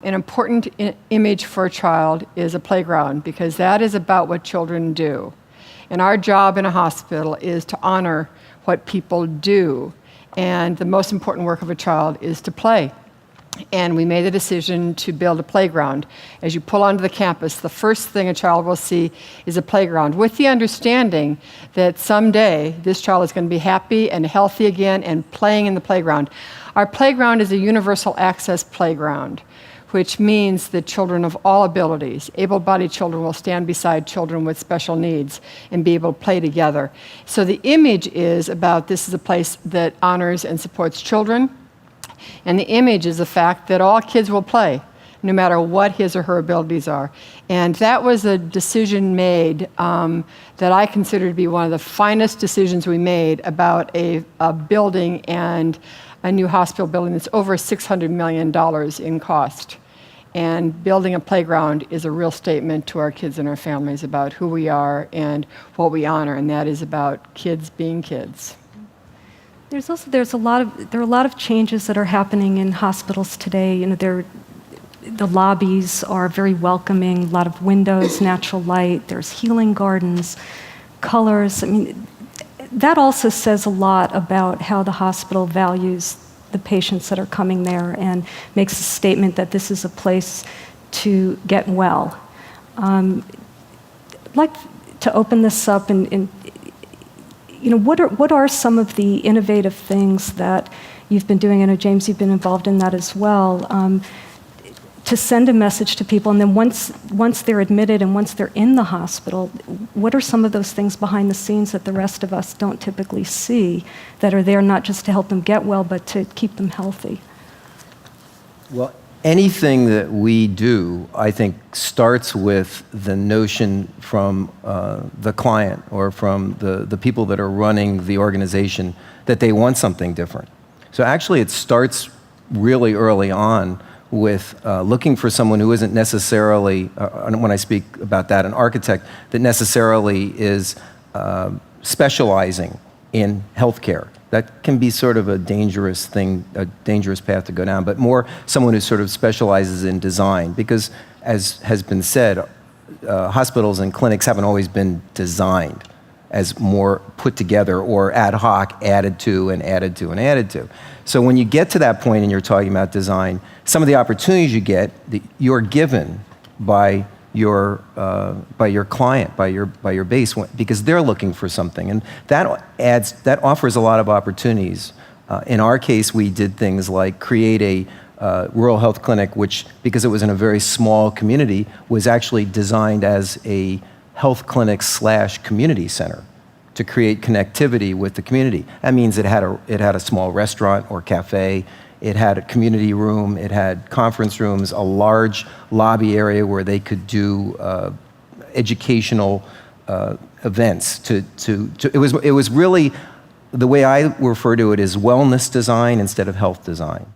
An important image for a child is a playground, because that is about what children do. And our job in a hospital is to honor what people do. And the most important work of a child is to play. And we made the decision to build a playground. As you pull onto the campus, the first thing a child will see is a playground, with the understanding that someday this child is going to be happy and healthy again and playing in the playground. Our playground is a universal access playground, which means that children of all abilities, able-bodied children, will stand beside children with special needs and be able to play together. So the image is about this is a place that honors and supports children, and the image is the fact that all kids will play, no matter what his or her abilities are. And that was a decision made that I consider to be one of the finest decisions we made about a building, and a new hospital building that's over $600 million in cost. And building a playground is a real statement to our kids and our families about who we are and what we honor, and that is about kids being kids. There are a lot of changes that are happening in hospitals today. You know, the lobbies are very welcoming, a lot of windows, natural light, there's healing gardens, colors. I mean, that also says a lot about how the hospital values the patients that are coming there, and makes a statement that this is a place to get well. I'd like to open this up and you know, what are some of the innovative things that you've been doing? I know, James, you've been involved in that as well, to send a message to people, and then once they're admitted and once they're in the hospital, what are some of those things behind the scenes that the rest of us don't typically see, that are there not just to help them get well, but to keep them healthy? Well, anything that we do, I think, starts with the notion from the client or from the people that are running the organization that they want something different. So actually it starts really early on with looking for someone who isn't necessarily, when I speak about that, an architect that necessarily is specializing in healthcare. That can be sort of a dangerous thing, a dangerous path to go down, but more someone who sort of specializes in design, because as has been said, hospitals and clinics haven't always been designed as more put together or ad hoc, added to and added to and added to. So when you get to that point and you're talking about design, some of the opportunities you get, you're given by your client, by your base, because they're looking for something, and that offers a lot of opportunities. In our case, we did things like create a rural health clinic, which, because it was in a very small community, was actually designed as a health clinic / community center to create connectivity with the community. That means it had a small restaurant or cafe. It had a community room, it had conference rooms, a large lobby area where they could do educational events. It was really, the way I refer to it is wellness design instead of health design.